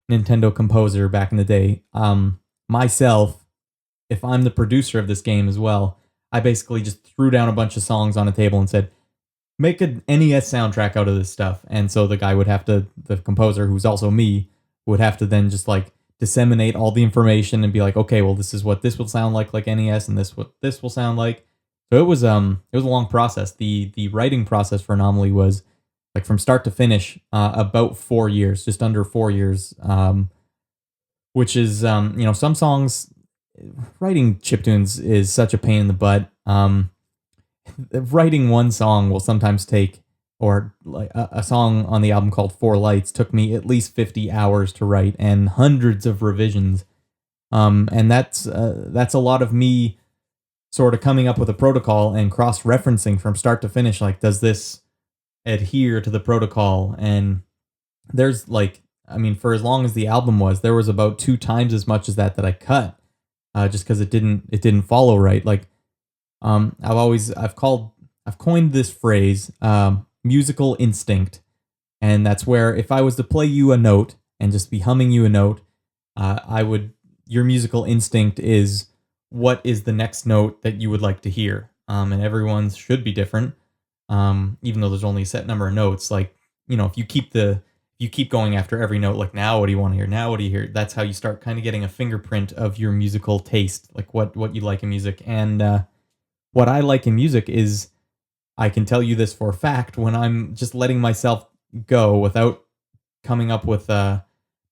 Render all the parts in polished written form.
Nintendo composer back in the day. Myself, if I'm the producer of this game as well, I basically just threw down a bunch of songs on a table and said, make an NES soundtrack out of this stuff. And so the guy would have to, the composer, who's also me, would have to then just like disseminate all the information and be like, okay, well, this is what this will sound like NES, and this what this will sound like. So it was a long process. The writing process for Anomaly was like from start to finish, about 4 years, just under 4 years. Which is some songs, writing chiptunes is such a pain in the butt. Writing one song will sometimes take, or like a song on the album called Four Lights took me at least 50 hours to write and hundreds of revisions. And that's a lot of me sort of coming up with a protocol and cross-referencing from start to finish. Like, does this adhere to the protocol? And there's like, I mean, for as long as the album was, there was about 2 times as much as that I cut, just because it didn't follow right. Like, I've coined this phrase, musical instinct, and that's where if I was to play you a note and just be humming you a note, I would your musical instinct is what is the next note that you would like to hear, and everyone's should be different, even though there's only a set number of notes. Like, if you keep going after every note, like, now what do you want to hear? Now what do you hear? That's how you start kind of getting a fingerprint of your musical taste, like what you like in music. And what I like in music is, I can tell you this for a fact, when I'm just letting myself go without coming up with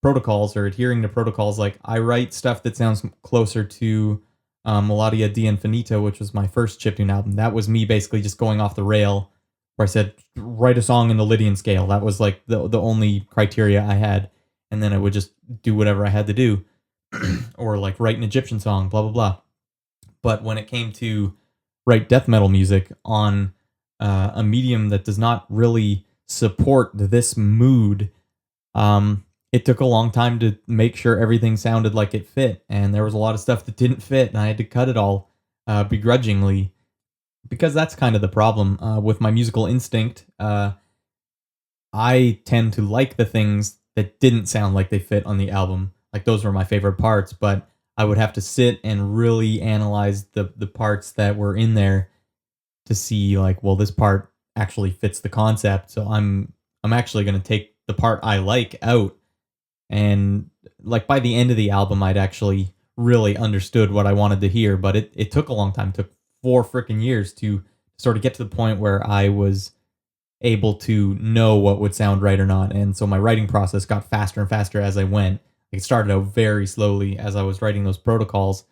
protocols or adhering to protocols. Like, I write stuff that sounds closer to Melodia di Infinito, which was my first chiptune album. That was me basically just going off the rail, where I said, write a song in the Lydian scale. That was like the only criteria I had. And then I would just do whatever I had to do. Or like write an Egyptian song, blah, blah, blah. But when it came to write death metal music on a medium that does not really support this mood, it took a long time to make sure everything sounded like it fit. And there was a lot of stuff that didn't fit, and I had to cut it all begrudgingly, because that's kind of the problem with my musical instinct. I tend to like the things that didn't sound like they fit on the album. Like, those were my favorite parts, but I would have to sit and really analyze the parts that were in there to see, like, well, this part actually fits the concept, so I'm actually going to take the part I like out. And like, by the end of the album, I'd actually really understood what I wanted to hear, but it took a long time. It took 4 freaking years to sort of get to the point where I was able to know what would sound right or not. And so my writing process got faster and faster as I went. It started out very slowly as I was writing those protocols,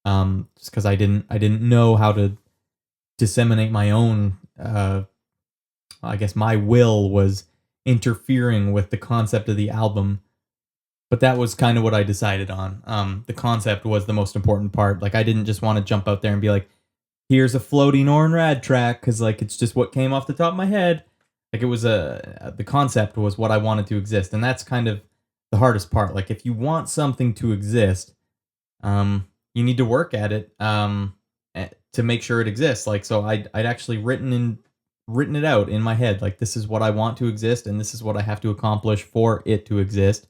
just because I didn't know how to disseminate my own. I guess my will was interfering with the concept of the album, but that was kind of what I decided on. The concept was the most important part. Like, I didn't just want to jump out there and be like, here's a floaty Norn Rad track, because like, it's just what came off the top of my head. Like, it was the concept was what I wanted to exist, and that's kind of the hardest part. Like, if you want something to exist, you need to work at it, to make sure it exists. Like, so I'd actually written it out in my head. Like, this is what I want to exist, and this is what I have to accomplish for it to exist.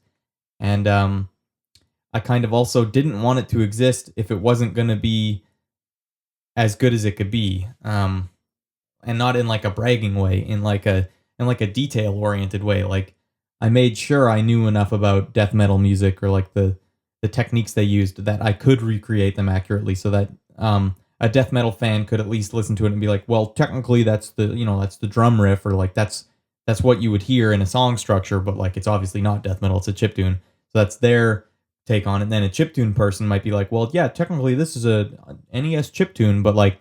And I kind of also didn't want it to exist if it wasn't going to be as good as it could be, and not in like a bragging way, in like a detail oriented way. Like, I made sure I knew enough about death metal music, or like the techniques they used, that I could recreate them accurately, so that a death metal fan could at least listen to it and be like, well, technically that's the drum riff, or like that's what you would hear in a song structure, but like, it's obviously not death metal, it's a chiptune. So that's their take on it. And then a chiptune person might be like, well, yeah, technically this is a NES chiptune, but like,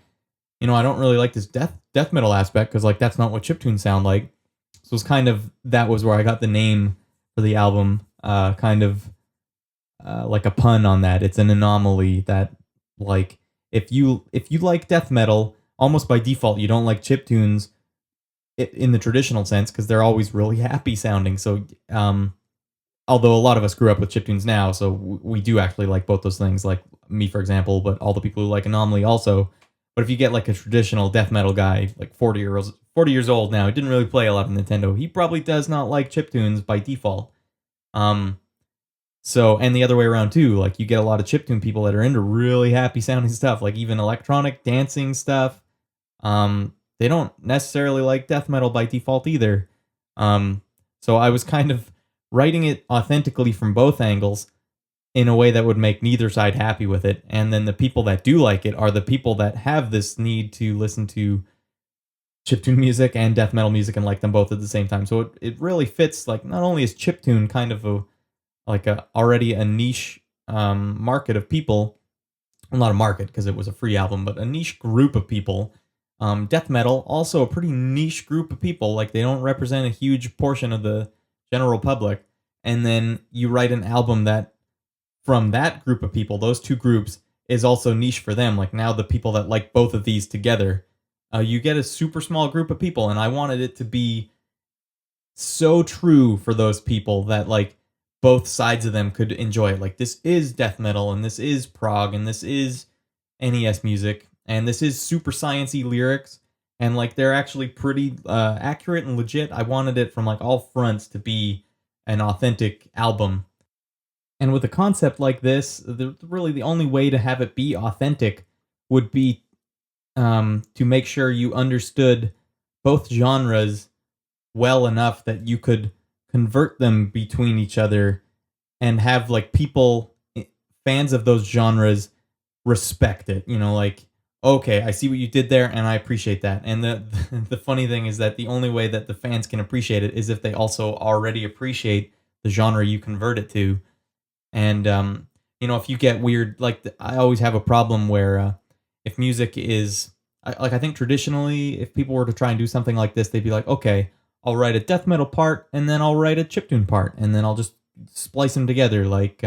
I don't really like this death metal aspect, because like, that's not what chiptunes sound like. So it's kind of, that was where I got the name for the album, kind of like a pun on that. It's an anomaly that, like, if you like death metal, almost by default you don't like chiptunes in the traditional sense, because they're always really happy sounding. So although a lot of us grew up with chiptunes now, so we do actually like both those things, like me, for example, but all the people who like Anomaly also. But if you get like a traditional death metal guy, like 40 years old now, he didn't really play a lot of Nintendo, he probably does not like chiptunes by default. So, and the other way around too, like you get a lot of chiptune people that are into really happy sounding stuff, like even electronic dancing stuff. They don't necessarily like death metal by default either. Um, so I was kind of writing it authentically from both angles in a way that would make neither side happy with it. And then the people that do like it are the people that have this need to listen to chiptune music and death metal music and like them both at the same time. So it really fits. Like, not only is chiptune kind of a like a already a niche market of people, well, not a market because it was a free album, but a niche group of people. Death metal, also a pretty niche group of people. Like, they don't represent a huge portion of the general public. And then you write an album that, from that group of people, those two groups, is also niche for them. Like, now the people that like both of these together, you get a super small group of people. And I wanted it to be so true for those people that like both sides of them could enjoy it. Like, this is death metal and this is prog and this is NES music and this is super sciencey lyrics, and like they're actually pretty accurate and legit. I wanted it from like all fronts to be an authentic album. And with a concept like this, really the only way to have it be authentic would be to make sure you understood both genres well enough that you could convert them between each other and have like people, fans of those genres, respect it. You know, like, okay, I see what you did there and I appreciate that. And the the funny thing is that the only way that the fans can appreciate it is if they also already appreciate the genre you convert it to. And if you get weird, like I always have a problem where if music is I think traditionally, if people were to try and do something like this, they'd be like, okay, I'll write a death metal part and then I'll write a chiptune part and then I'll just splice them together. Like,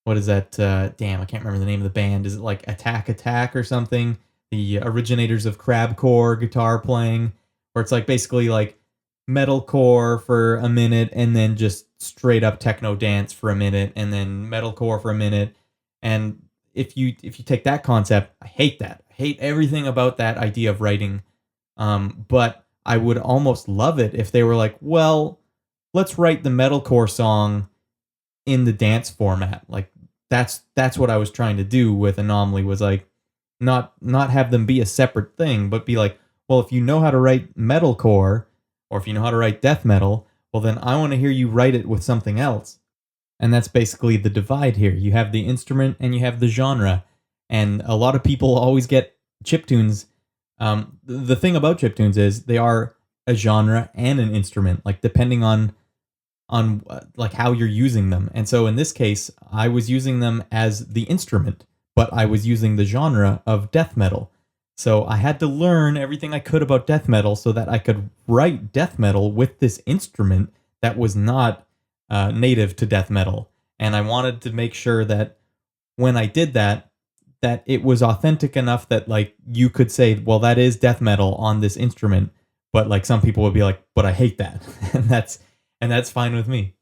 what is that? Damn, I can't remember the name of the band. Is it like Attack Attack or something? The originators of crabcore guitar playing, where it's like basically like metalcore for a minute and then just straight up techno dance for a minute and then metalcore for a minute. And if you take that concept, I hate that. I hate everything about that idea of writing. But I would almost love it if they were like, well, let's write the metalcore song in the dance format. Like, that's what I was trying to do with Anomaly, was like not have them be a separate thing, but be like, well, if you know how to write metalcore or if you know how to write death metal, well then I want to hear you write it with something else. And that's basically the divide here. You have the instrument and you have the genre. And a lot of people always get chiptunes. The thing about chiptunes is they are a genre and an instrument, like depending on like how you're using them. And so in this case, I was using them as the instrument, but I was using the genre of death metal. So I had to learn everything I could about death metal so that I could write death metal with this instrument that was not native to death metal. And I wanted to make sure that when I did that, that it was authentic enough that like you could say, well, that is death metal on this instrument, but like some people would be like, but I hate that. And that's fine with me.